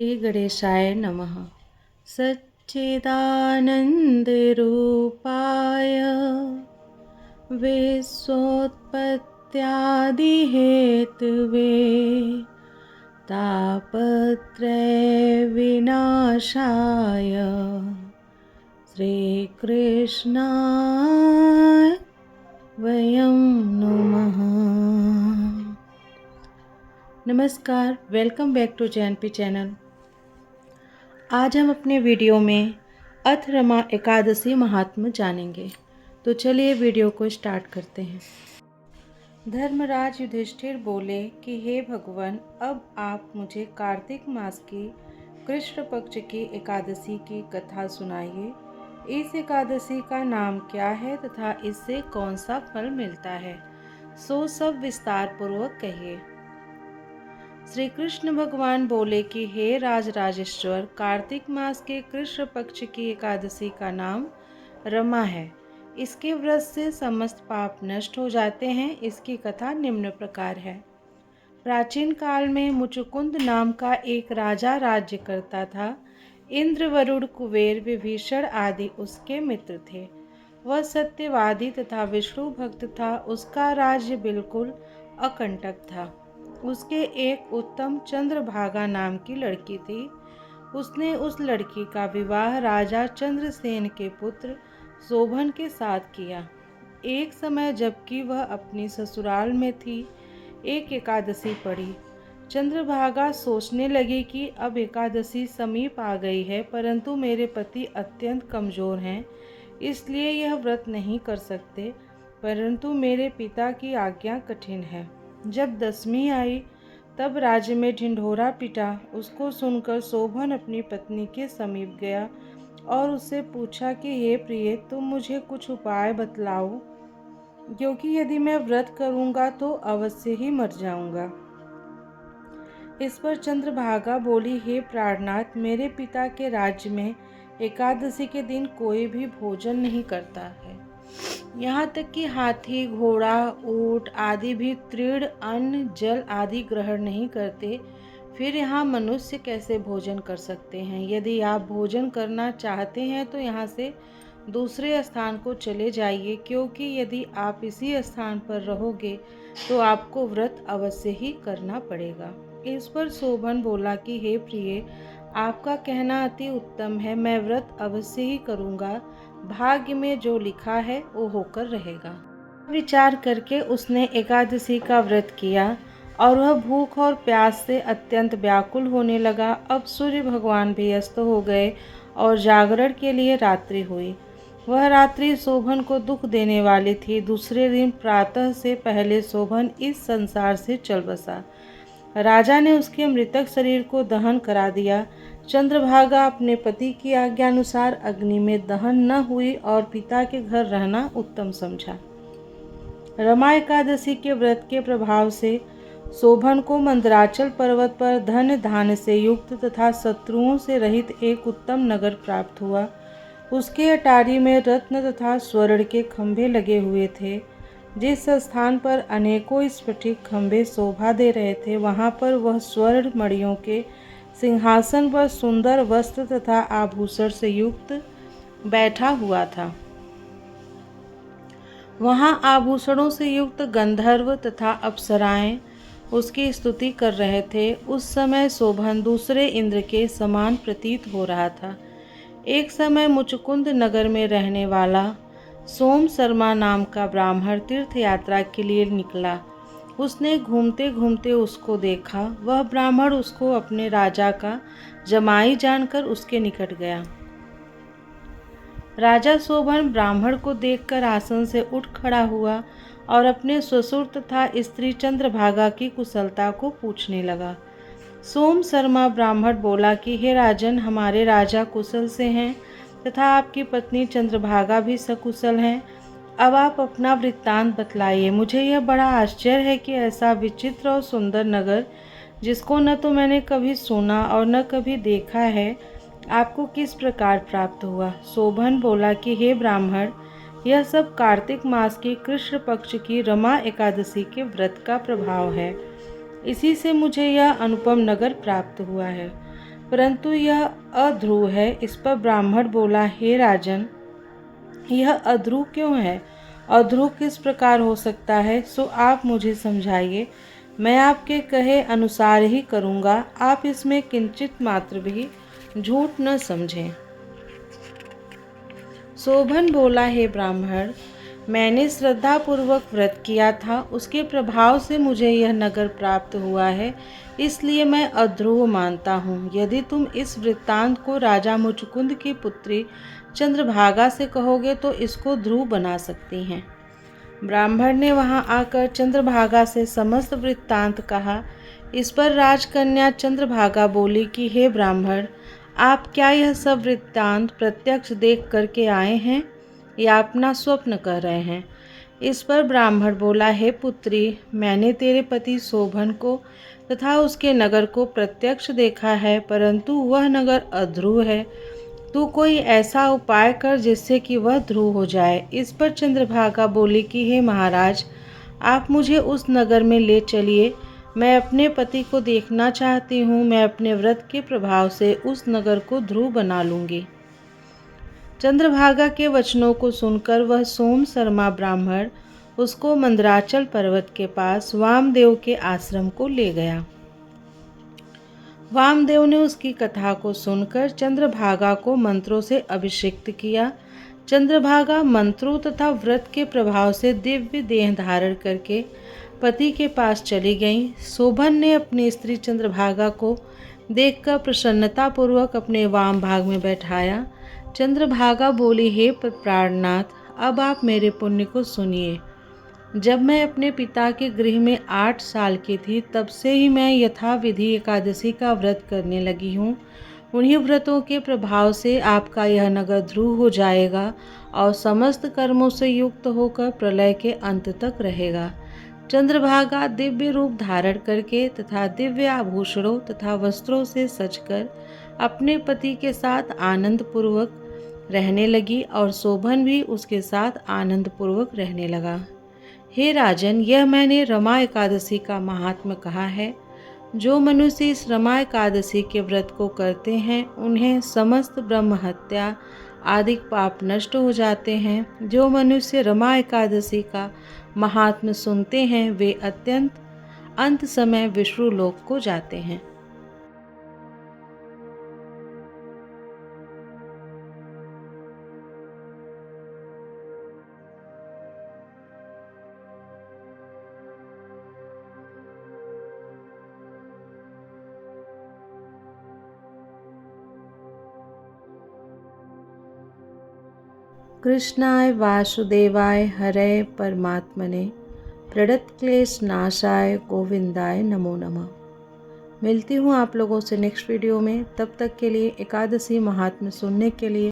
श्री गणेशाय नमः। सच्चिदानन्दरूपाय विश्वोत्पत्त्यादिहेतवे तापत्रयविनाशाय श्रीकृष्णाय वयं नमः। नमस्कार, welcome back to JNP channel. आज हम अपने वीडियो में अथरमा एकादशी महात्म्य जानेंगे। तो चलिए वीडियो को स्टार्ट करते हैं। धर्मराज युधिष्ठिर बोले कि हे भगवान, अब आप मुझे कार्तिक मास की कृष्ण पक्ष की एकादशी की कथा सुनाइए। इस एकादशी का नाम क्या है तथा इससे कौन सा फल मिलता है, सो सब विस्तार पूर्वक कहिए। श्री कृष्ण भगवान बोले कि हे राजराजेश्वर, कार्तिक मास के कृष्ण पक्ष की एकादशी का नाम रमा है। इसके व्रत से समस्त पाप नष्ट हो जाते हैं। इसकी कथा निम्न प्रकार है। प्राचीन काल में मुचुकुंद नाम का एक राजा राज्य करता था। इंद्र, वरुण, कुबेर, विभीषण आदि उसके मित्र थे। वह सत्यवादी तथा विष्णु भक्त था। उसका राज्य बिल्कुल अकंटक था। उसके एक उत्तम चंद्रभागा नाम की लड़की थी। उसने उस लड़की का विवाह राजा चंद्रसेन के पुत्र शोभन के साथ किया। एक समय जबकि वह अपनी ससुराल में थी, एक एकादशी पड़ी। चंद्रभागा सोचने लगी कि अब एकादशी समीप आ गई है, परंतु मेरे पति अत्यंत कमजोर हैं, इसलिए यह व्रत नहीं कर सकते। परंतु मेरे पिता की आज्ञा कठिन है। जब दशमी आई तब राज्य में ढिंढोरा पिटा। उसको सुनकर शोभन अपनी पत्नी के समीप गया और उससे पूछा कि हे प्रिय, तुम मुझे कुछ उपाय बतलाओ, क्योंकि यदि मैं व्रत करूंगा तो अवश्य ही मर जाऊंगा। इस पर चंद्रभागा बोली, हे प्राणनाथ, मेरे पिता के राज्य में एकादशी के दिन कोई भी भोजन नहीं करता है। यहाँ तक कि हाथी, घोड़ा, ऊंट आदि भी तृण, अन्न, जल आदि ग्रहण नहीं करते। फिर यहाँ मनुष्य कैसे भोजन कर सकते हैं? यदि आप भोजन करना चाहते हैं तो यहाँ से दूसरे स्थान को चले जाइए, क्योंकि यदि आप इसी स्थान पर रहोगे तो आपको व्रत अवश्य ही करना पड़ेगा। इस पर शोभन बोला कि हे प्रिय, आपका कहना अति उत्तम है। मैं व्रत अवश्य ही करूँगा। भाग्य में जो लिखा है वो होकर रहेगा। विचार करके उसने एकादशी का व्रत किया और वह भूख और प्यास से अत्यंत व्याकुल होने लगा। अब सूर्य भगवान भी अस्त हो गए और जागरण के लिए रात्रि हुई। वह रात्रि शोभन को दुख देने वाली थी। दूसरे दिन प्रातः से पहले शोभन इस संसार से चल बसा। राजा ने उसके मृतक शरीर को दहन करा दिया। चंद्रभागा अपने पति की आज्ञा अनुसार अग्नि में दहन न हुई और पिता के घर रहना उत्तम समझा। रमा एकादशी के व्रत के प्रभाव से शोभन को मंदराचल पर्वत पर धन धान्य से युक्त तथा शत्रुओं से रहित एक उत्तम नगर प्राप्त हुआ। उसके अटारी में रत्न तथा स्वर्ण के खंभे लगे हुए थे। जिस स्थान पर अनेकों स्फटिक खंभे शोभा दे रहे थे, वहां पर वह स्वर्ण मणियों के सिंहासन पर सुंदर वस्त्र तथा आभूषण से युक्त बैठा हुआ था। वहां आभूषणों से युक्त गंधर्व तथा अप्सराएं उसकी स्तुति कर रहे थे। उस समय शोभन दूसरे इंद्र के समान प्रतीत हो रहा था। एक समय मुचुकुंद नगर में रहने वाला सोम शर्मा नाम का ब्राह्मण तीर्थ यात्रा के लिए निकला। उसने घूमते घूमते उसको देखा। वह ब्राह्मण उसको अपने राजा का जमाई जानकर उसके निकट गया। राजा शोभन ब्राह्मण को देखकर आसन से उठ खड़ा हुआ और अपने ससुर तथा स्त्री चंद्रभागा की कुशलता को पूछने लगा। सोम शर्मा ब्राह्मण बोला कि हे राजन, हमारे राजा कुशल से हैं तथा आपकी पत्नी चंद्रभागा भी सकुशल हैं। अब आप अपना वृत्तांत बतलाइए। मुझे यह बड़ा आश्चर्य है कि ऐसा विचित्र और सुंदर नगर, जिसको न तो मैंने कभी सुना और न कभी देखा है, आपको किस प्रकार प्राप्त हुआ। शोभन बोला कि हे ब्राह्मण, यह सब कार्तिक मास की कृष्ण पक्ष की रमा एकादशी के व्रत का प्रभाव है। इसी से मुझे यह अनुपम नगर प्राप्त हुआ है। परंतु यह अध्रुव है। इस पर ब्राह्मण बोला, हे राजन, यह अध्रुव क्यों है? अध्रुव किस प्रकार हो सकता है, सो आप मुझे समझाइए। मैं आपके कहे अनुसार ही करूँगा। आप इसमें किंचित मात्र भी झूठ न समझें। शोभन बोला, हे ब्राह्मण, मैंने श्रद्धापूर्वक व्रत किया था, उसके प्रभाव से मुझे यह नगर प्राप्त हुआ है, इसलिए मैं अध्रुव मानता हूँ। यदि तुम इस वृत्तांत को राजा मुचुकुंद की पुत्री चंद्रभागा से कहोगे तो इसको ध्रुव बना सकती हैं। ब्राह्मण ने वहां आकर चंद्रभागा से समस्त वृत्तांत कहा। इस पर राजकन्या चंद्रभागा बोली कि हे ब्राह्मण, आप क्या यह सब वृत्तांत प्रत्यक्ष देख करके आए हैं या अपना स्वप्न कह रहे हैं? इस पर ब्राह्मण बोला, हे पुत्री, मैंने तेरे पति शोभन को तथा उसके नगर को प्रत्यक्ष देखा है, परंतु वह नगर अध्रुव है। तू कोई ऐसा उपाय कर जिससे कि वह ध्रुव हो जाए। इस पर चंद्रभागा बोली कि हे महाराज, आप मुझे उस नगर में ले चलिए। मैं अपने पति को देखना चाहती हूँ। मैं अपने व्रत के प्रभाव से उस नगर को ध्रुव बना लूँगी। चंद्रभागा के वचनों को सुनकर वह सोम शर्मा ब्राह्मण उसको मंदराचल पर्वत के पास वामदेव के आश्रम को ले गया। वामदेव ने उसकी कथा को सुनकर चंद्रभागा को मंत्रों से अभिषिक्त किया। चंद्रभागा मंत्रों तथा व्रत के प्रभाव से दिव्य देह धारण करके पति के पास चली गईं। शोभन ने अपनी स्त्री चंद्रभागा को देखकर प्रसन्नतापूर्वक अपने वाम भाग में बैठाया। चंद्रभागा बोली, हे प्राणनाथ, अब आप मेरे पुण्य को सुनिए। जब मैं अपने पिता के गृह में 8 साल की थी, तब से ही मैं यथाविधि एकादशी का व्रत करने लगी हूँ। उन्हीं व्रतों के प्रभाव से आपका यह नगर ध्रुव हो जाएगा और समस्त कर्मों से युक्त होकर प्रलय के अंत तक रहेगा। चंद्रभागा दिव्य रूप धारण करके तथा दिव्य आभूषणों तथा वस्त्रों से सजकर अपने पति के साथ आनंद पूर्वक रहने लगी और शोभन भी उसके साथ आनंद पूर्वक रहने लगा। हे राजन, यह मैंने रमा एकादशी का महात्म्य कहा है। जो मनुष्य इस रमा एकादशी के व्रत को करते हैं, उन्हें समस्त ब्रह्म हत्या आदि पाप नष्ट हो जाते हैं। जो मनुष्य रमा एकादशी का महात्म्य सुनते हैं, वे अत्यंत अंत समय विष्णु लोक को जाते हैं। कृष्णाय वासुदेवाय हरे परमात्मने प्रणतक्लेश नाशाय गोविंदाय नमो नमः। मिलती हूँ आप लोगों से नेक्स्ट वीडियो में। तब तक के लिए एकादशी महात्म्य सुनने के लिए